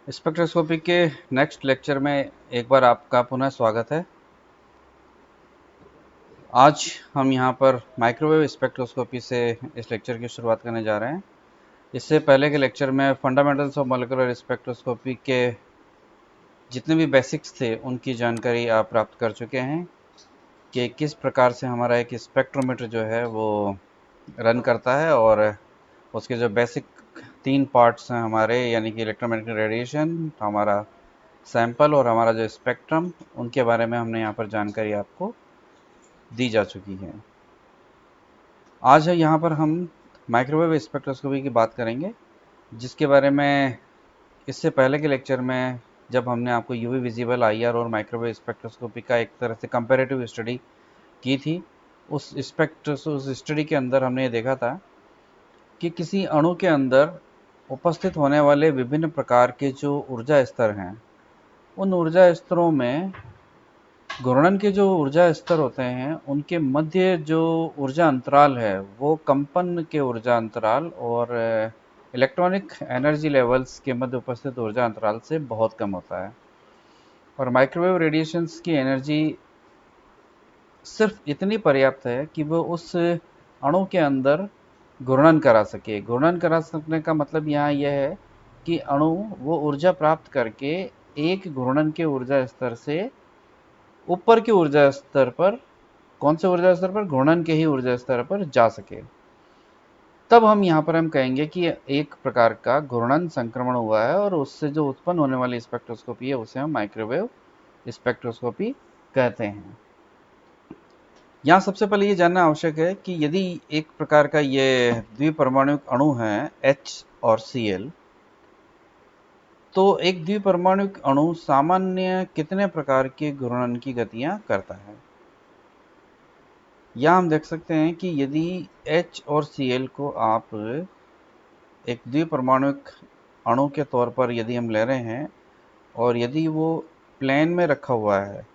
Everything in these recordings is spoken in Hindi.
स्पेक्ट्रोस्कोपी के नेक्स्ट लेक्चर में एक बार आपका पुनः स्वागत है। आज हम यहाँ पर माइक्रोवेव स्पेक्ट्रोस्कोपी से इस लेक्चर की शुरुआत करने जा रहे हैं। इससे पहले के लेक्चर में फंडामेंटल्स ऑफ मॉलिक्यूलर स्पेक्ट्रोस्कोपी के जितने भी बेसिक्स थे उनकी जानकारी आप प्राप्त कर चुके हैं कि किस प्रकार से हमारा एक स्पेक्ट्रोमीटर जो है वो रन करता है और उसके जो बेसिक 3 पार्ट्स हैं हमारे, यानी कि इलेक्ट्रोमैग्नेटिक रेडिएशन, हमारा सैंपल और हमारा जो स्पेक्ट्रम, उनके बारे में हमने यहाँ पर जानकारी आपको दी जा चुकी है। आज है यहाँ पर हम माइक्रोवेव स्पेक्ट्रोस्कोपी की बात करेंगे, जिसके बारे में इससे पहले के लेक्चर में जब हमने आपको यूवी विजिबल आईआर और माइक्रोवेव स्पेक्ट्रोस्कोपी का एक तरह से कंपैरेटिव स्टडी की थी, उस स्टडी के अंदर हमने ये देखा था कि किसी अणु के अंदर उपस्थित होने वाले विभिन्न प्रकार के जो ऊर्जा स्तर हैं, उन ऊर्जा स्तरों में घूर्णन के जो ऊर्जा स्तर होते हैं उनके मध्य जो ऊर्जा अंतराल है वो कंपन के ऊर्जा अंतराल और इलेक्ट्रॉनिक एनर्जी लेवल्स के मध्य उपस्थित ऊर्जा अंतराल से बहुत कम होता है। और माइक्रोवेव रेडिएशंस की एनर्जी सिर्फ इतनी पर्याप्त है कि वो उस अणु के अंदर घूर्णन करा सके। घूर्णन करा सकने का मतलब यहाँ यह है कि अणु वो ऊर्जा प्राप्त करके एक घूर्णन के ऊर्जा स्तर से ऊपर के ऊर्जा स्तर पर, कौन से ऊर्जा स्तर पर, घूर्णन के ही ऊर्जा स्तर पर जा सके। तब हम यहाँ पर हम कहेंगे कि एक प्रकार का घूर्णन संक्रमण हुआ है और उससे जो उत्पन्न होने वाली स्पेक्ट्रोस्कोपी है उसे हम माइक्रोवेव स्पेक्ट्रोस्कोपी कहते हैं। यहाँ सबसे पहले ये जानना आवश्यक है कि यदि एक प्रकार का ये द्विपरमाणुक अणु है H और Cl, तो एक द्विपरमाणुक अणु सामान्य कितने प्रकार के घूर्णन की गतियां करता है। यहाँ हम देख सकते हैं कि यदि H और Cl को आप एक द्विपरमाणुक अणु के तौर पर यदि हम ले रहे हैं और यदि वो प्लेन में रखा हुआ है,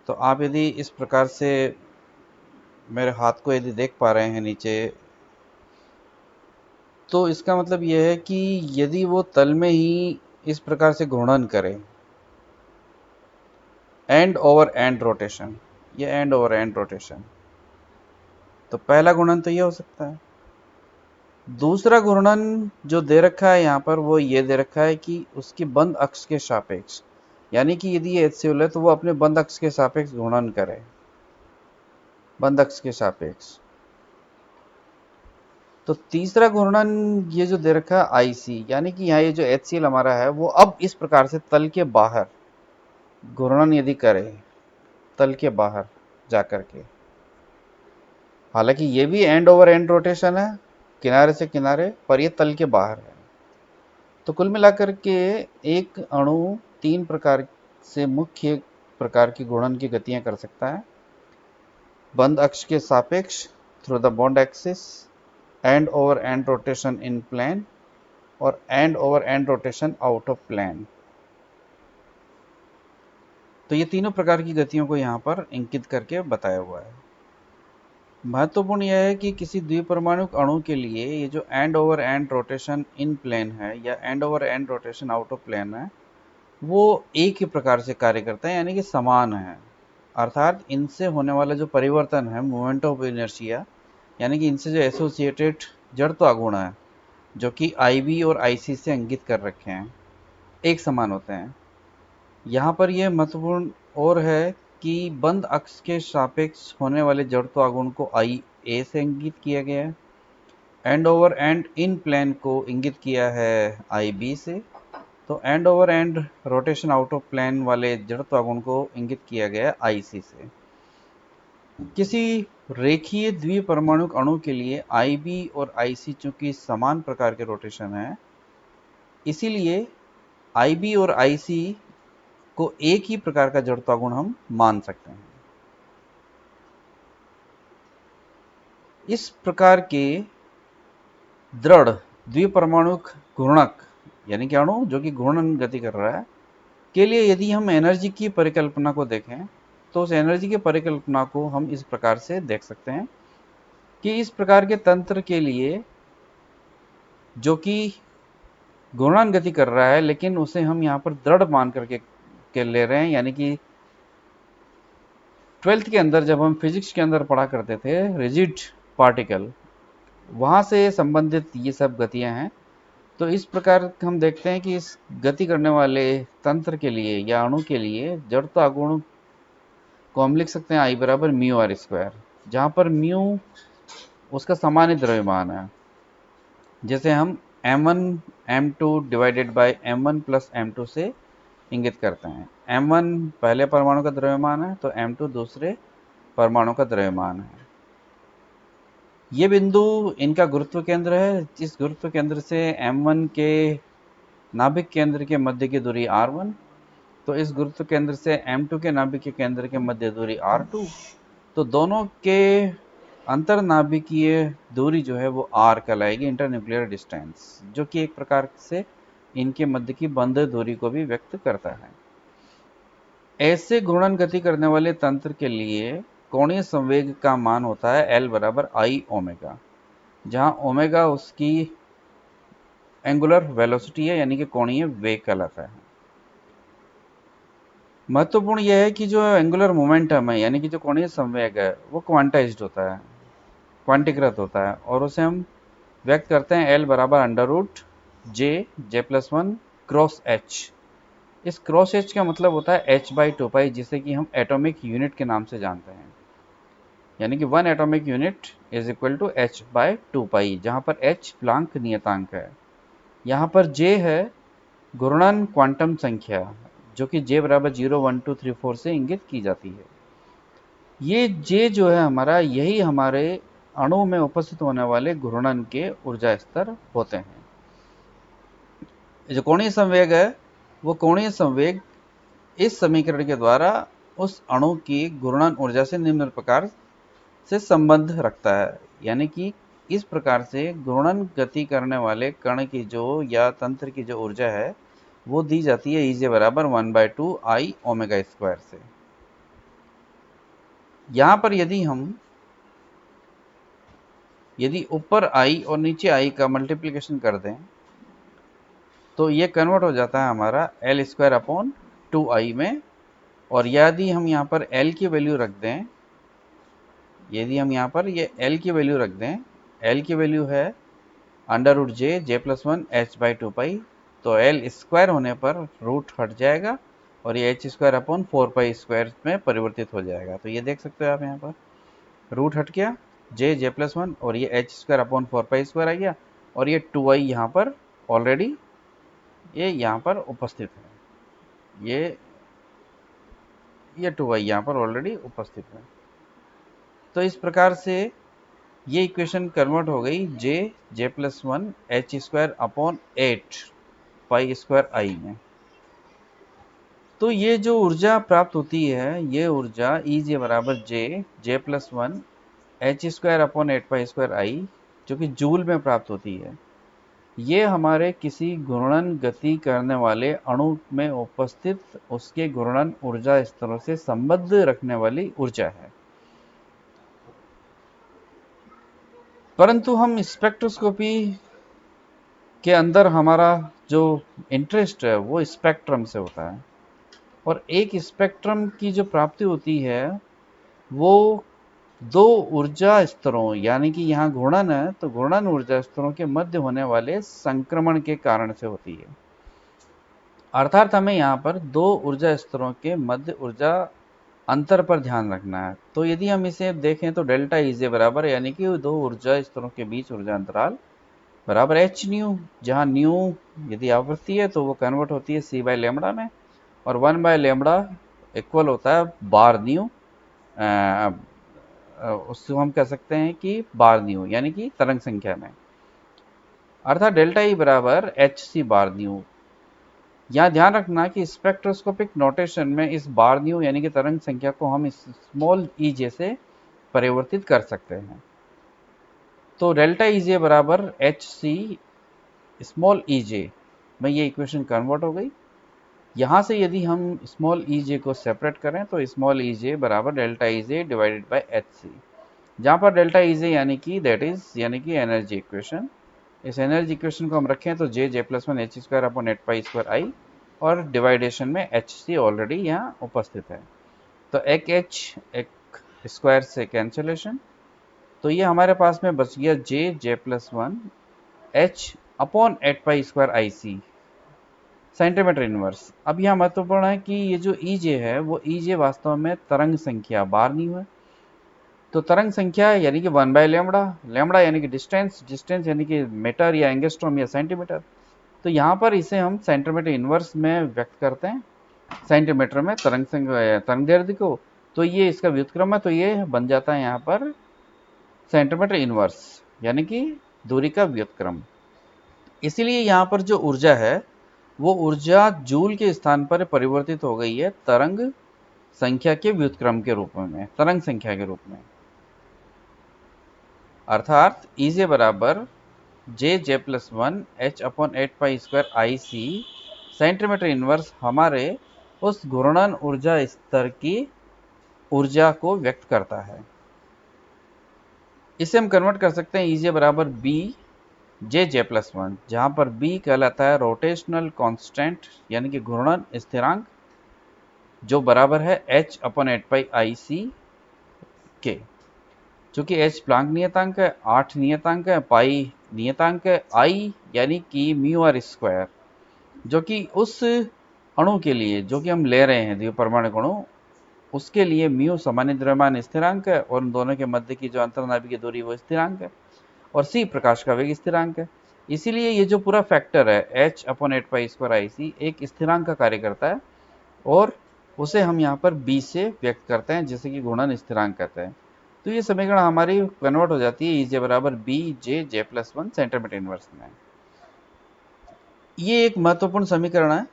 तो आप यदि इस प्रकार से मेरे हाथ को यदि देख पा रहे हैं नीचे, तो इसका मतलब यह है कि यदि वो तल में ही इस प्रकार से घूर्णन करे, एंड ओवर एंड रोटेशन, ये एंड ओवर एंड रोटेशन, तो पहला घूर्णन तो ये हो सकता है। दूसरा घूर्णन जो दे रखा है यहाँ पर वो ये दे रखा है कि उसकी बंद अक्ष के सापेक्ष, यानी कि यदि ये HCl है तो वो अपने बंद अक्ष के सापेक्ष घूर्णन करे, बंद अक्ष के सापेक्ष। तो तीसरा घूर्णन ये जो दे रखा है IC, यानी कि यहाँ ये जो HCl हमारा है वो अब इस प्रकार से तल के बाहर घूर्णन यदि करे, तल के बाहर जाकर के, हालांकि ये भी एंड ओवर एंड रोटेशन है किनारे से किनारे, पर ये तल के बाहर है। तो कुल मिलाकर के एक अणु 3 प्रकार से मुख्य प्रकार की घूर्णन की गतियां कर सकता है: बंद अक्ष के सापेक्ष through the bond axis, end over end rotation in plane, और end over end rotation out of plane. तो ये तीनों प्रकार की गतियों को यहाँ पर इंकित करके बताया हुआ है। महत्वपूर्ण यह है कि किसी द्विपरमाणुक अणु के लिए ये जो end over end rotation in plane है या end over end rotation out of plane है, वो एक ही प्रकार से कार्य करता है, यानी कि समान है। अर्थात इनसे होने वाला जो परिवर्तन है, मोमेंट ऑफ इनर्शिया, यानी कि इनसे जो एसोसिएटेड जड़त्व आघूर्ण है, जो कि IB और IC से अंकित कर रखे हैं, एक समान होते हैं। यहाँ पर यह महत्वपूर्ण और है कि बंद अक्ष के सापेक्ष होने वाले जड़त्व आघूर्ण को IA से इंगित किया गया है, end over end in plane को इंगित किया है IB से, तो end over end rotation out of plane वाले जड़त्व आघूर्ण को इंगित किया गया IC से। किसी रेखीय द्विपरमाणुक अणु के लिए IB और IC चूंकि समान प्रकार के रोटेशन है, इसीलिए IB और IC को एक ही प्रकार का जड़त्व आघूर्ण हम मान सकते हैं। इस प्रकार के दृढ़ द्विपरमाणुक घूर्णक, यानी कि अणु जो कि घूर्णन गति कर रहा है, के लिए यदि हम एनर्जी की परिकल्पना को देखें, तो उस एनर्जी की परिकल्पना को हम इस प्रकार से देख सकते हैं कि इस प्रकार के तंत्र के लिए, जो कि घूर्णन गति कर रहा है, लेकिन उसे हम यहाँ पर दृढ़ मान करके के ले रहे हैं। यानी कि 12th के अंदर जब हम फिजिक्स के अंदर पढ़ा करते थे रिजिड पार्टिकल, वहाँ से संबंधित ये सब गतियाँ हैं। तो इस प्रकार हम देखते हैं कि इस गति करने वाले तंत्र के लिए या अणु के लिए जड़ता गुण को हम लिख सकते हैं I बराबर म्यू आर स्क्वायर, जहाँ पर म्यू उसका सामान्य द्रव्यमान है। जैसे हम m1 m2 divided by m1 plus m2 से इंगित करते हैं। m1 पहले परमाणु का द्रव्यमान है, तो m2 दूसरे परमाणु का द्रव्यमान है। ये बिंदु इनका गुरुत्व केंद्र है। इस गुरुत्व केंद्र से m1 के नाभिक केंद्र के मध्य की दूरी r1, तो इस गुरुत्व केंद्र से m2 के नाभिक के केंद्र के मध्य दूरी r2। तो दोनों के अंतर नाभिकीय दूरी जो है वो r कहलाएगी, इंटरन्यूक्लियर डिस्टेंस, जो कि एक प्रकार से इनके मध्य की बंध दूरी को भी व्यक्त करता है। ऐसे घूर्णन गति करने वाले तंत्र के लिए कोणीय संवेग का मान होता है L बराबर आई ओमेगा, जहां ओमेगा उसकी एंगुलर वेलोसिटी है, यानी कि कोणीय वेग कहलाता है। महत्वपूर्ण यह है कि जो एंगुलर मोमेंटम है, यानी कि जो कोणीय संवेग है, वो क्वांटाइज्ड होता है, क्वांटीकृत होता है, और उसे हम व्यक्त करते हैं L बराबर under root J plus one cross H. इस क्रॉस एच का मतलब होता है h बाई टू पाई, जिसे कि हम एटॉमिक यूनिट के नाम से जानते हैं। यानी कि 1 atomic unit is equal to h by two pi, जहाँ पर h प्लांक नियतांक है। यहाँ पर j है घूर्णन क्वांटम संख्या, जो कि j बराबर 0 1 2 3 4 से इंगित की जाती है। ये j जो है हमारा, यही हमारे अणु में उपस्थित होने वाले घूर्णन के ऊर्जा स्तर होते हैं। जो कोणीय संवेग है, वो कोणीय संवेग इस समीकरण के द्वारा उस अणु की घूर्णन ऊर्जा से निम्न प्रकार से संबंध रखता है। यानी कि इस प्रकार से घूर्णन गति करने वाले कण की जो या तंत्र की जो ऊर्जा है, वो दी जाती है Ej बराबर 1/2 आई ओमेगा स्क्वायर से। यहाँ पर यदि ऊपर आई और नीचे आई का मल्टीप्लिकेशन कर दें, तो ये कन्वर्ट हो जाता है हमारा L स्क्वायर अपॉन 2i में। और यदि हम यहाँ पर L की वैल्यू रख दें, यदि हम यहाँ पर ये L की वैल्यू रख दें, L की वैल्यू है under root J plus one H by two pi, तो L स्क्वायर होने पर रूट हट जाएगा और ये H square upon 4 pi square में परिवर्तित हो जाएगा। तो ये देख सकते हो आप, यहाँ पर रूट हट गया, जे प्लस वन, और ये H square upon 4 pi square आ गया, और ये 2i यहाँ पर ऑलरेडी ये यहाँ पर उपस्थित है। ये 2i यहाँ पर ऑलरेडी उपस्थित है। तो इस प्रकार से ये इक्वेशन कन्वर्ट हो गई J plus one H square upon 8 pi square I में। तो ये जो ऊर्जा प्राप्त होती है, ये ऊर्जा E बराबर J plus one H square upon 8 pi square I, जो कि जूल में प्राप्त होती है, ये हमारे किसी घूर्णन गति करने वाले अणु में उपस्थित उसके घूर्णन ऊर्जा स्तरों से संबंध रखने वाली ऊर्जा है। परंतु हम स्पेक्ट्रोस्कोपी के अंदर हमारा जो इंटरेस्ट है वो स्पेक्ट्रम से होता है, और एक स्पेक्ट्रम की जो प्राप्ति होती है वो दो ऊर्जा स्तरों, यानी कि यहाँ घूर्णन है तो घूर्णन ऊर्जा स्तरों के मध्य होने वाले संक्रमण के कारण से होती है। अर्थात हमें यहाँ पर दो ऊर्जा स्तरों के मध्य ऊर्जा अंतर पर ध्यान रखना है। तो यदि हम इसे देखें तो डेल्टा Ej बराबर, यानी कि दो ऊर्जा स्तरों के बीच ऊर्जा अंतराल बराबर एच न्यू, जहाँ न्यू यदि आवृत्ति है तो वो कन्वर्ट होती है सी बाई लेमड़ा में, और 1/λ इक्वल होता है बार न्यू, उसको हम कह सकते हैं कि बार न्यू, यानी कि तरंग संख्या में, अर्थात डेल्टा ई बराबर एच सी बार न्यू। यहाँ ध्यान रखना कि स्पेक्ट्रोस्कोपिक नोटेशन में इस बार न्यू यानी कि तरंग संख्या को हम इस स्मॉल ई जे से परिवर्तित कर सकते हैं। तो डेल्टा ई जे बराबर एच सी स्मॉल ई जे में ये इक्वेशन कन्वर्ट हो गई। यहाँ से यदि हम स्मॉल ई जे को सेपरेट करें तो स्मॉल ई जे बराबर delta E J divided by H C, जहाँ पर डेल्टा ई जे यानी कि दैट इज यानी कि एनर्जी इक्वेशन, इस एनर्जी इक्वेशन को हम रखें तो J+1 h² अपॉन 8π² I और डिवाइडेशन में hc ऑलरेडी यहाँ उपस्थित है। तो एक h एक स्क्वायर से कैंसिलेशन, तो ये हमारे पास में बच गया J+1 h upon 8π² IC centimetre inverse. अब यह महत्वपूर्ण है कि ये जो EJ है वो EJ वास्तव में तरंग संख्या बार नहीं हुआ, तो तरंग संख्या यानी कि 1/λ, लैम्बडा यानी कि डिस्टेंस, डिस्टेंस यानी कि मीटर या एंगस्ट्रॉम या सेंटीमीटर। तो यहाँ पर इसे हम सेंटीमीटर इनवर्स में व्यक्त करते हैं, सेंटीमीटर में तरंग दैर्ध्य को। तो ये इसका व्युत्क्रम है, तो ये बन जाता है यहाँ पर सेंटीमीटर इनवर्स यानी कि दूरी का व्युत्क्रम। इसीलिए यहाँ पर जो ऊर्जा है वो ऊर्जा जूल के स्थान पर परिवर्तित हो गई है तरंग संख्या के व्युत्क्रम के रूप में, तरंग संख्या के रूप में। अर्थात EJ बराबर J+1 h upon 8π² IC centimetre inverse हमारे उस घूर्णन ऊर्जा स्तर की ऊर्जा को व्यक्त करता है। इसे हम कन्वर्ट कर सकते हैं EJ बराबर B J+1, जहां पर B कहलाता है रोटेशनल कांस्टेंट यानी कि घूर्णन स्थिरांक, जो बराबर है h अपॉन 8πIC के। चूंकि h प्लांक नियतांक है, 8 नियतांक है, पाई नियतांक है, I यानी कि μr², जो कि उस अणु के लिए जो कि हम ले रहे हैं द्विपरमाणुक अणु, उसके लिए म्यू सामान्य द्रव्यमान स्थिरांक है और उन दोनों के मध्य की जो अंतर्नाभिकीय दूरी वो स्थिरांक है, और c प्रकाश का वेग स्थिरांक है। इसीलिए ये जो पूरा फैक्टर है h अपॉन 8π² IC एक स्थिरांक का कार्य करता है और उसे हम यहाँ पर b से व्यक्त करते हैं, जिसे कि घूर्णन स्थिरांक कहते हैं। तो ये समीकरण हमारी कन्वर्ट हो जाती है EJ बराबर B J+1 सेंटीमीटर इनवर्स में। ये एक महत्वपूर्ण समीकरण है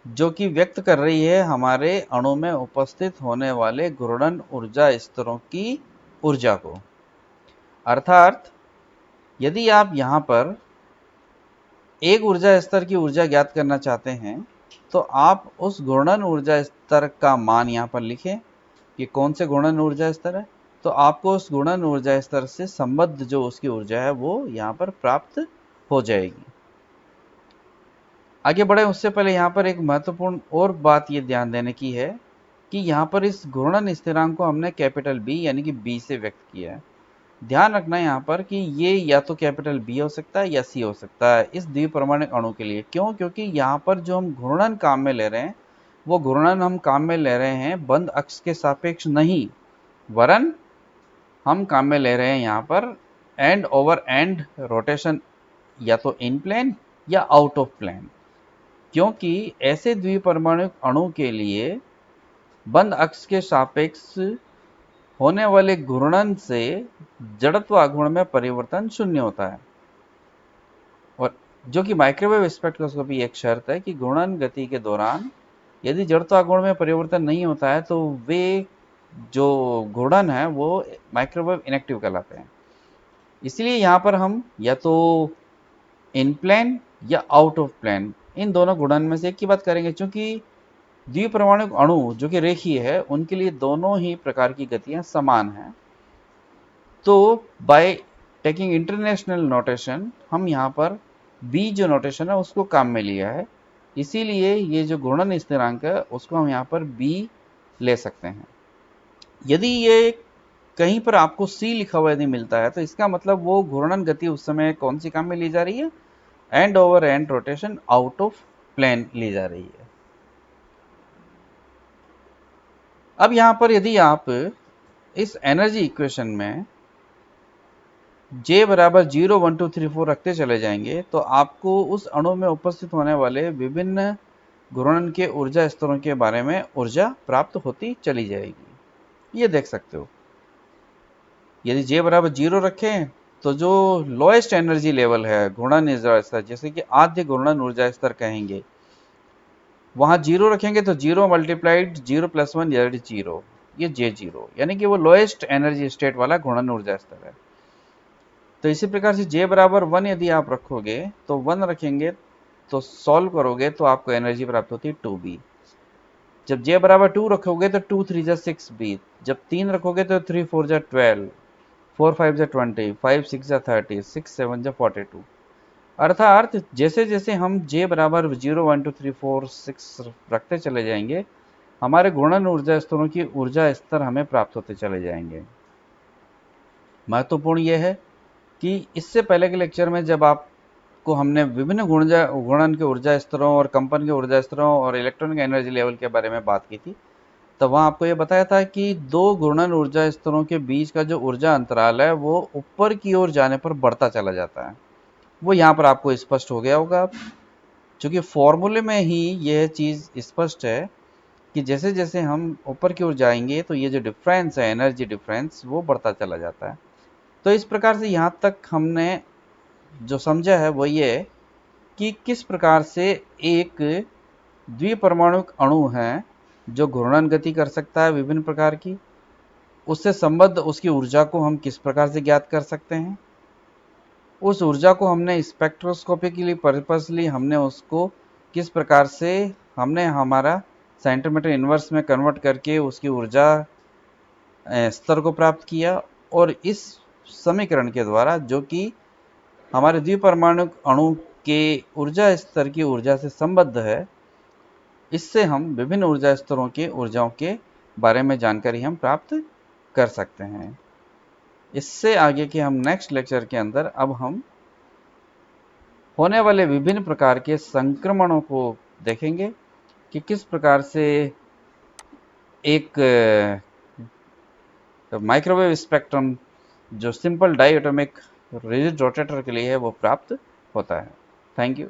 जो कि व्यक्त कर रही है हमारे अणु में उपस्थित होने वाले घूर्णन ऊर्जा स्तरों की ऊर्जा को। अर्थात यदि आप यहाँ पर एक ऊर्जा स्तर की ऊर्जा ज्ञात करना चाहते हैं तो आप उस घूर्णन ऊर्जा स्तर का मान यहाँ पर लिखें कि कौन से घूर्णन ऊर्जा स्तर है, तो आपको उस घूर्णन ऊर्जा स्तर से संबद्ध जो उसकी ऊर्जा है वो यहाँ पर प्राप्त हो जाएगी। आगे बढ़े उससे पहले यहाँ पर एक महत्वपूर्ण और बात ये ध्यान देने की है कि यहाँ पर इस घूर्णन स्थिरांक को हमने कैपिटल B यानी कि B से व्यक्त किया है। ध्यान रखना है यहाँ पर कि ये या तो कैपिटल B हो सकता है या C हो सकता है इस द्विपरमाणुक अणु के लिए। क्यों? क्योंकि यहाँ पर जो हम घूर्णन काम में ले रहे हैं वो घूर्णन हम काम में ले रहे हैं बंद अक्ष के सापेक्ष नहीं, वरन हम काम में ले रहे हैं यहाँ पर एंड ओवर एंड रोटेशन, या तो इन प्लेन या आउट ऑफ प्लेन। क्योंकि ऐसे द्विपरमाणुक अणु के लिए बंद अक्ष के सापेक्ष होने वाले घूर्णन से जड़त्व आघूर्ण में परिवर्तन शून्य होता है, और जो कि माइक्रोवेव स्पेक्ट्रोस्कोपी एक शर्त है कि घूर्णन गति के दौरान यदि जड़त्व आघूर्ण में परिवर्तन नहीं होता है तो वे जो घूर्णन है वो माइक्रोवेव इनएक्टिव कहलाते हैं। इसलिए यहाँ पर हम या तो इन प्लेन या आउट ऑफ प्लेन इन दोनों घूर्णन में से एक की बात करेंगे। चूंकि द्विपरमाणुक अणु जो कि रेखीय है उनके लिए दोनों ही प्रकार की गतियां समान हैं। तो बाय टेकिंग इंटरनेशनल नोटेशन हम यहाँ पर B जो नोटेशन है उसको काम में लिया है, इसीलिए ये जो घूर्णन स्थिरांक है उसको हम यहाँ पर B ले सकते हैं। यदि ये कहीं पर आपको C लिखा हुआ यदि मिलता है तो इसका मतलब वो घूर्णन गति उस समय कौन सी काम में ली जा रही है, end over end rotation out of plane ली जा रही है। अब यहाँ पर यदि आप इस एनर्जी इक्वेशन में J बराबर 0 1 2 3 4 रखते चले जाएंगे तो आपको उस अणु में उपस्थित होने वाले विभिन्न घूर्णन के ऊर्जा स्तरों के बारे में ऊर्जा प्राप्त होती चली जाएगी। ये देख सकते हो, यदि J बराबर 0 रखें तो जो लोएस्ट एनर्जी लेवल है घूर्णन ऊर्जा स्तर, जैसे कि आद्य घूर्णन ऊर्जा स्तर कहेंगे, वहां 0 रखेंगे तो 0 मल्टीप्लाइड 0 + 1 0, ये J0 यानी कि वो लोएस्ट एनर्जी स्टेट वाला घूर्णन ऊर्जा स्तर है। तो इसी प्रकार से J बराबर 1 यदि आप रखोगे तो 1 रखेंगे तो सॉल्व करोगे तो आपको एनर्जी प्राप्त होती है 2B। जब J बराबर 2 रखोगे तो 2 3 जा 6B, जब 3 रखोगे तो 3 4 जा 12, 4 5 जा 20, 5 6 जा 30, 6 7 जा 42। अर्थात जैसे जैसे हम J बराबर 0 1 2 3 4 6 रखते चले जाएंगे, हमारे घूर्णन ऊर्जा स्तरों की ऊर्जा स्तर हमें प्राप्त होते चले जाएंगे। महत्वपूर्ण यह है कि इससे पहले के लेक्चर में जब आपको हमने विभिन्न घूर्णन के ऊर्जा स्तरों और कंपन के ऊर्जा स्तरों और इलेक्ट्रॉनिक एनर्जी लेवल के बारे में बात की थी, तब वहाँ आपको ये बताया था कि दो घूर्णन ऊर्जा स्तरों के बीच का जो ऊर्जा अंतराल है वो ऊपर की ओर जाने पर बढ़ता चला जाता है। वो यहाँ पर आपको स्पष्ट हो गया होगा, क्योंकि फॉर्मूले में ही यह चीज़ स्पष्ट है कि जैसे जैसे हम ऊपर की ओर जाएंगे तो ये जो डिफरेंस है, एनर्जी डिफरेंस, वो बढ़ता चला जाता है। तो इस प्रकार से यहाँ तक हमने जो समझा है वो ये कि किस प्रकार से एक द्विपरमाणुक अणु है जो घूर्णन गति कर सकता है विभिन्न प्रकार की, उससे संबद्ध उसकी ऊर्जा को हम किस प्रकार से ज्ञात कर सकते हैं। उस ऊर्जा को हमने स्पेक्ट्रोस्कोपी के लिए पर्पसली हमने उसको किस प्रकार से हमने हमारा सेंटीमीटर इनवर्स में कन्वर्ट करके उसकी ऊर्जा स्तर को प्राप्त किया, और इस समीकरण के द्वारा जो कि हमारे द्विपरमाणुक अणु के ऊर्जा स्तर की ऊर्जा से संबद्ध है, इससे हम विभिन्न ऊर्जा स्तरों के ऊर्जाओं के बारे में जानकारी हम प्राप्त कर सकते हैं। इससे आगे के हम नेक्स्ट लेक्चर के अंदर अब हम होने वाले विभिन्न प्रकार के संक्रमणों को देखेंगे कि किस प्रकार से एक माइक्रोवेव स्पेक्ट्रम जो simple diatomic rigid rotator के लिए है वो प्राप्त होता है। Thank you.